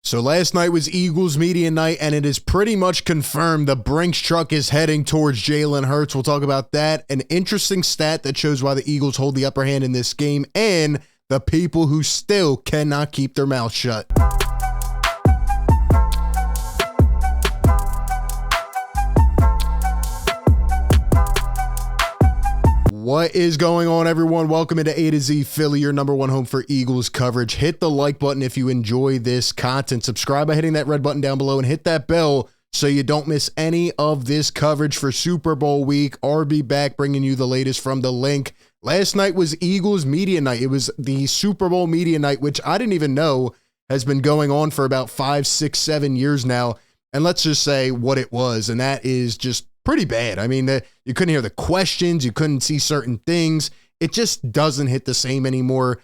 So last night was Eagles media night, and it is pretty much confirmed the Brinks truck is heading towards Jalen Hurts. We'll talk about that. An interesting stat that shows why the Eagles hold the upper hand in this game, and the people who still cannot keep their mouth shut. What is going on, everyone? Welcome into A to Z Philly, your number one home for Eagles coverage. Hit the like button if you enjoy this content. Subscribe by hitting that red button down below and hit that bell so you don't miss any of this coverage for Super Bowl week. RB back bringing you the latest from the Linc. Last night was Eagles media night. It was the Super Bowl media night, which I didn't even know has been going on for about 5, 6, 7 years now. And let's just say what it was, and that is just pretty bad. I mean, you couldn't hear the questions. You couldn't see certain things. It just doesn't hit the same anymore.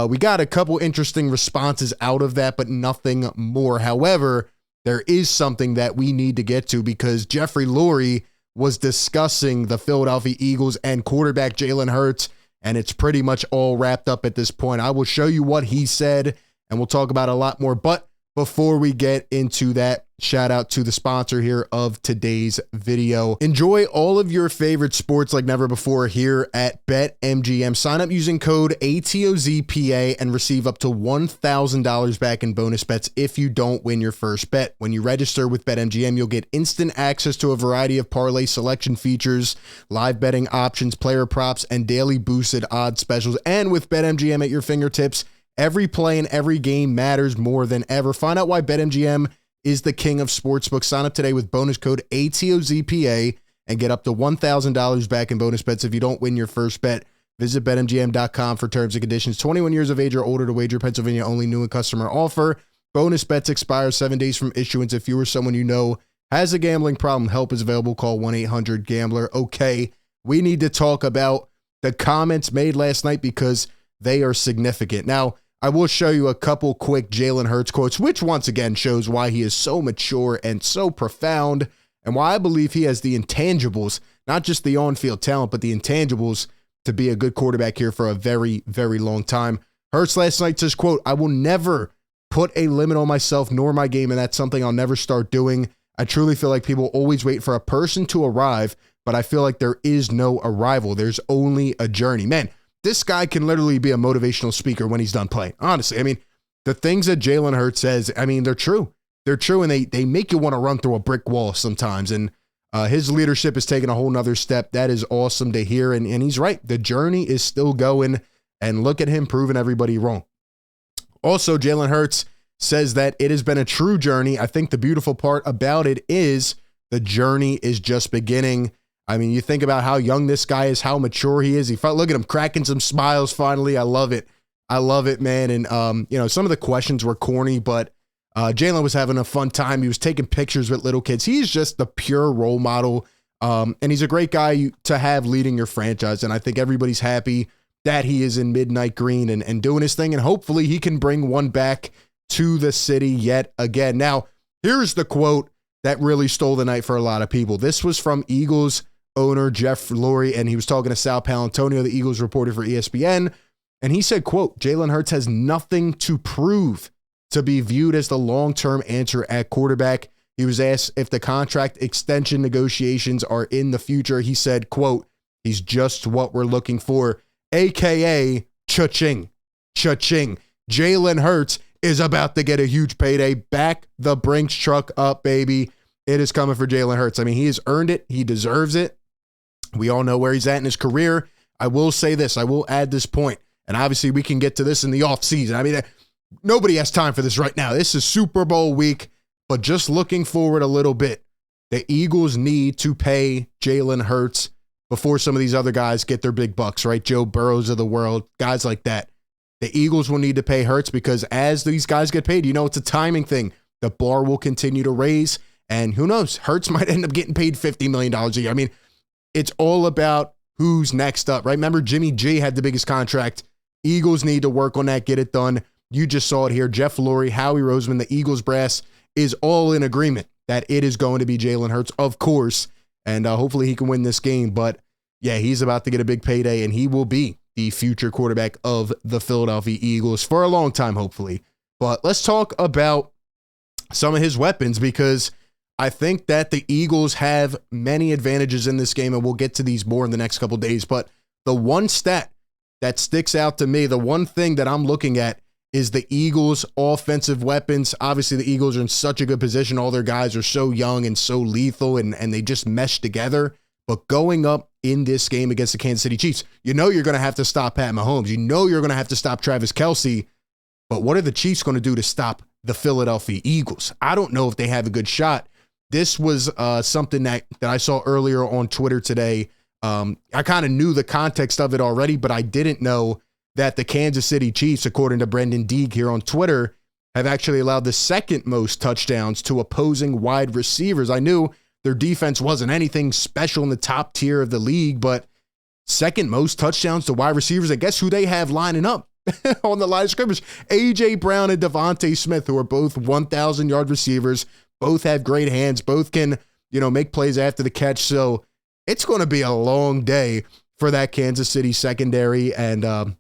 We got a couple interesting responses out of that, but nothing more. However, there is something that we need to get to because Jeffrey Lurie was discussing the Philadelphia Eagles and quarterback Jalen Hurts, and it's pretty much all wrapped up at this point. I will show you what he said, and we'll talk about a lot more. But before we get into that, shout out to the sponsor here of today's video. Enjoy all of your favorite sports like never before here at BetMGM. Sign up using code ATOZPA and receive up to $1,000 back in bonus bets if you don't win your first bet. When you register with BetMGM, you'll get instant access to a variety of parlay selection features, live betting options, player props, and daily boosted odds specials. And with BetMGM at your fingertips, every play and every game matters more than ever. Find out why BetMGM is the king of sportsbooks. Sign up today with bonus code ATOZPA and get up to $1,000 back in bonus bets if you don't win your first bet. Visit BetMGM.com for terms and conditions. 21 years of age or older to wager. Pennsylvania only. New and customer offer. Bonus bets expire 7 days from issuance. If you or someone you know has a gambling problem, help is available. Call 1-800-GAMBLER. Okay, we need to talk about the comments made last night because they are significant. Now, I will show you a couple quick Jalen Hurts quotes, which once again shows why he is so mature and so profound and why I believe he has the intangibles, not just the on-field talent, but the intangibles to be a good quarterback here for a very, very long time. Hurts last night says, quote, "I will never put a limit on myself nor my game, and that's something I'll never start doing. I truly feel like people always wait for a person to arrive, but I feel like there is no arrival. There's only a journey." Man, this guy can literally be a motivational speaker when he's done playing. Honestly, I mean, the things that Jalen Hurts says, I mean, they're true. They're true, and they make you want to run through a brick wall sometimes. And his leadership is taking a whole nother step. That is awesome to hear. And he's right. The journey is still going, and look at him proving everybody wrong. Also, Jalen Hurts says that it has been a true journey. I think the beautiful part about it is the journey is just beginning. I mean, you think about how young this guy is, how mature he is. Look at him cracking some smiles finally. I love it. I love it, man. And, some of the questions were corny, but Jalen was having a fun time. He was taking pictures with little kids. He's just the pure role model. And he's a great guy to have leading your franchise. And I think everybody's happy that he is in midnight green and doing his thing. And hopefully he can bring one back to the city yet again. Now, here's the quote that really stole the night for a lot of people. This was from Eagles owner Jeff Lurie, and he was talking to Sal Paolantonio, the Eagles reporter for ESPN, and he said, quote, "Jalen Hurts has nothing to prove to be viewed as the long-term answer at quarterback." He was asked if the contract extension negotiations are in the future. He said, quote, "He's just what we're looking for, a.k.a. cha-ching, cha-ching. Jalen Hurts is about to get a huge payday. Back the Brinks truck up, baby. It is coming for Jalen Hurts." I mean, he has earned it. He deserves it. We all know where he's at in his career. I will say this. I will add this point, and obviously we can get to this in the offseason. I mean, nobody has time for this right now. This is Super Bowl week, but just looking forward a little bit, the Eagles need to pay Jalen Hurts before some of these other guys get their big bucks, right? Joe Burrows of the world, guys like that. The Eagles will need to pay Hurts because as these guys get paid, it's a timing thing. The bar will continue to raise, and who knows? Hurts might end up getting paid $50 million a year. I mean, it's all about who's next up, right? Remember, Jimmy G had the biggest contract. Eagles need to work on that, get it done. You just saw it here. Jeff Lurie, Howie Roseman, the Eagles brass is all in agreement that it is going to be Jalen Hurts, of course, and hopefully he can win this game. But yeah, he's about to get a big payday, and he will be the future quarterback of the Philadelphia Eagles for a long time, hopefully. But let's talk about some of his weapons, because I think that the Eagles have many advantages in this game, and we'll get to these more in the next couple of days. But the one stat that sticks out to me, the one thing that I'm looking at, is the Eagles' offensive weapons. Obviously, the Eagles are in such a good position. All their guys are so young and so lethal, and they just mesh together. But going up in this game against the Kansas City Chiefs, you know you're going to have to stop Pat Mahomes. You know you're going to have to stop Travis Kelce. But what are the Chiefs going to do to stop the Philadelphia Eagles? I don't know if they have a good shot. This was something that I saw earlier on Twitter today. I kind of knew the context of it already, but I didn't know that the Kansas City Chiefs, according to Brendan Deeg here on Twitter, have actually allowed the second most touchdowns to opposing wide receivers. I knew their defense wasn't anything special in the top tier of the league, but second most touchdowns to wide receivers. And guess who they have lining up on the line of scrimmage? A.J. Brown and Devontae Smith, who are both 1,000-yard receivers. Both have great hands. Both can, make plays after the catch. So it's going to be a long day for that Kansas City secondary. And,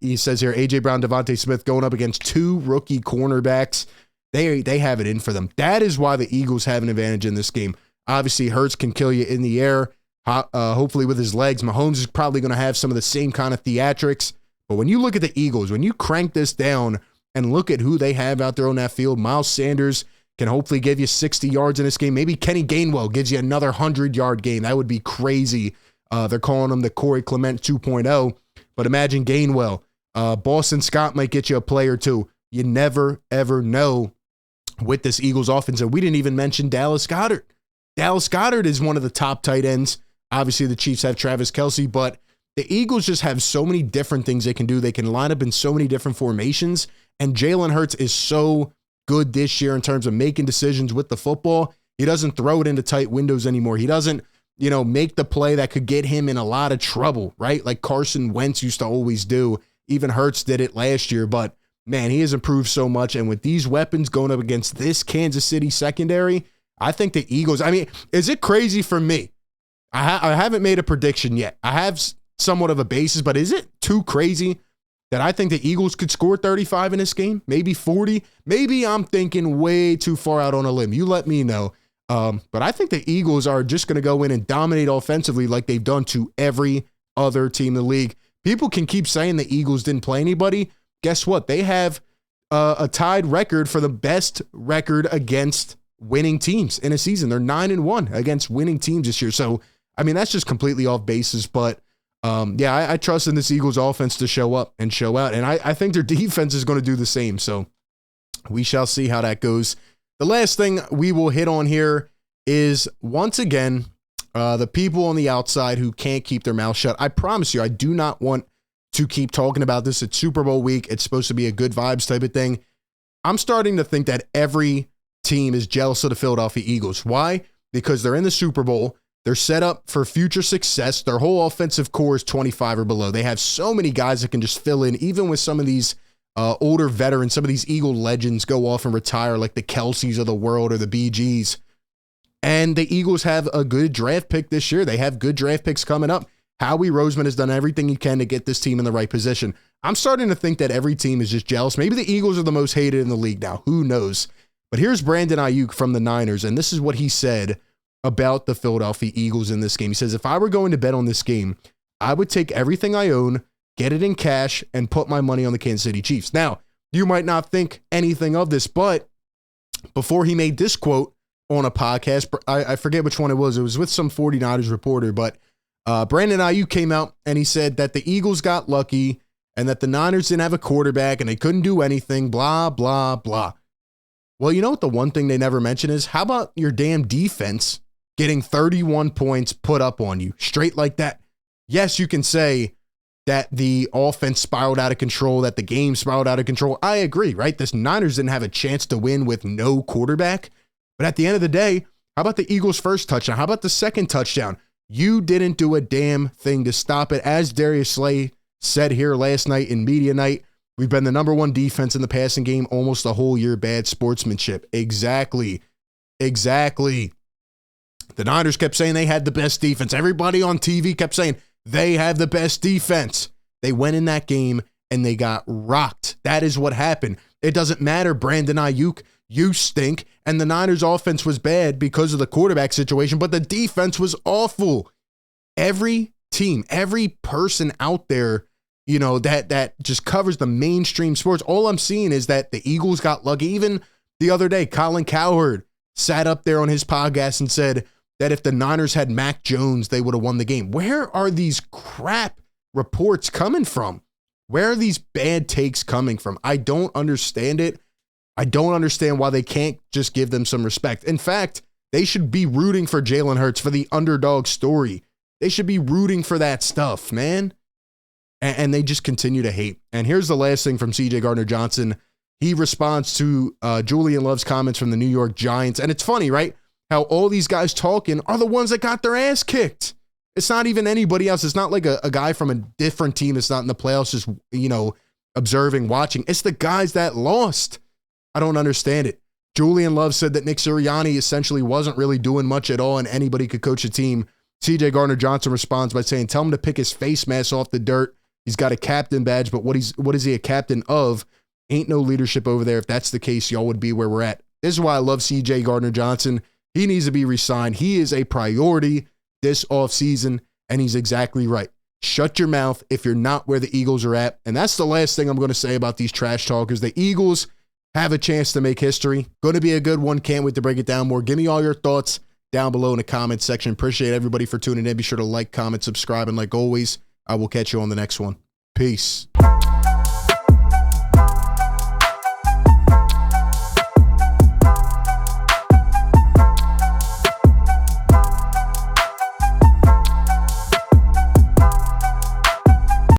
he says here, A.J. Brown, Devontae Smith going up against two rookie cornerbacks. They have it in for them. That is why the Eagles have an advantage in this game. Obviously, Hurts can kill you in the air, hopefully with his legs. Mahomes is probably going to have some of the same kind of theatrics. But when you look at the Eagles, when you crank this down and look at who they have out there on that field, Miles Sanders can hopefully give you 60 yards in this game. Maybe Kenny Gainwell gives you another 100-yard game. That would be crazy. They're calling him the Corey Clement 2.0. But imagine Gainwell. Boston Scott might get you a play or two. You never, ever know with this Eagles offense. And we didn't even mention Dallas Goedert. Dallas Goedert is one of the top tight ends. Obviously, the Chiefs have Travis Kelce, but the Eagles just have so many different things they can do. They can line up in so many different formations. And Jalen Hurts is so good this year in terms of making decisions with the football. He doesn't throw it into tight windows anymore. He doesn't, make the play that could get him in a lot of trouble, right? Like Carson Wentz used to always do. Even Hurts did it last year, but man, he has improved so much. And with these weapons going up against this Kansas City secondary, I think the Eagles, is it crazy for me? I haven't made a prediction yet. I have somewhat of a basis, but is it too crazy that I think the Eagles could score 35 in this game? Maybe 40? Maybe I'm thinking way too far out on a limb. You let me know. But I think the Eagles are just going to go in and dominate offensively like they've done to every other team in the league. People can keep saying the Eagles didn't play anybody. Guess what? They have a tied record for the best record against winning teams in a season. They're 9-1 against winning teams this year. So, that's just completely off basis. But, I trust in this Eagles offense to show up and show out. And I think their defense is going to do the same. So we shall see how that goes. The last thing we will hit on here is, once again, the people on the outside who can't keep their mouth shut. I promise you, I do not want to keep talking about this. It's Super Bowl week. It's supposed to be a good vibes type of thing. I'm starting to think that every team is jealous of the Philadelphia Eagles. Why? Because they're in the Super Bowl. They're set up for future success. Their whole offensive core is 25 or below. They have so many guys that can just fill in, even with some of these older veterans. Some of these Eagle legends go off and retire, like the Kelceys of the world or the BGs. And the Eagles have a good draft pick this year. They have good draft picks coming up. Howie Roseman has done everything he can to get this team in the right position. I'm starting to think that every team is just jealous. Maybe the Eagles are the most hated in the league now. Who knows? But here's Brandon Ayuk from the Niners, and this is what he said about the Philadelphia Eagles in this game. He says, if I were going to bet on this game, I would take everything I own, get it in cash, and put my money on the Kansas City Chiefs. Now, you might not think anything of this, but before he made this quote on a podcast, I forget which one it was. It was with some 49ers reporter, but Brandon Ayuk came out and he said that the Eagles got lucky and that the Niners didn't have a quarterback and they couldn't do anything, blah, blah, blah. Well, you know what the one thing they never mention is? How about your damn defense getting 31 points put up on you straight like that? Yes, you can say that the offense spiraled out of control, that the game spiraled out of control. I agree, right? This Niners didn't have a chance to win with no quarterback. But at the end of the day, how about the Eagles' first touchdown? How about the second touchdown? You didn't do a damn thing to stop it. As Darius Slay said here last night in media night, we've been the number one defense in the passing game almost the whole year. Bad sportsmanship. Exactly. The Niners kept saying they had the best defense. Everybody on TV kept saying they have the best defense. They went in that game and they got rocked. That is what happened. It doesn't matter, Brandon Ayuk. you stink. And the Niners offense was bad because of the quarterback situation, but the defense was awful. Every team, every person out there, you know, that just covers the mainstream sports, all I'm seeing is that the Eagles got lucky. Even the other day, Colin Cowherd sat up there on his podcast and said that if the Niners had Mac Jones, they would have won the game. Where are these crap reports coming from? Where are these bad takes coming from? I don't understand it. I don't understand why they can't just give them some respect. In fact, they should be rooting for Jalen Hurts, for the underdog story. They should be rooting for that stuff, man. And they just continue to hate. And here's the last thing from CJ Gardner-Johnson. He responds to Julian Love's comments from the New York Giants. And it's funny, right? How all these guys talking are the ones that got their ass kicked. It's not even anybody else. It's not like a guy from a different team that's not in the playoffs just, you know, observing, watching. It's the guys that lost. I don't understand it. Julian Love said that Nick Sirianni essentially wasn't really doing much at all and anybody could coach a team. CJ Gardner-Johnson responds by saying, tell him to pick his face mask off the dirt. He's got a captain badge, but what is he a captain of? Ain't no leadership over there. If that's the case, y'all would be where we're at. This is why I love CJ Gardner-Johnson. He needs to be re-signed. He is a priority this offseason, and he's exactly right. Shut your mouth if you're not where the Eagles are at. And that's the last thing I'm going to say about these trash talkers. The Eagles have a chance to make history. Going to be a good one. Can't wait to break it down more. Give me all your thoughts down below in the comments section. Appreciate everybody for tuning in. Be sure to like, comment, subscribe, and like always, I will catch you on the next one. Peace.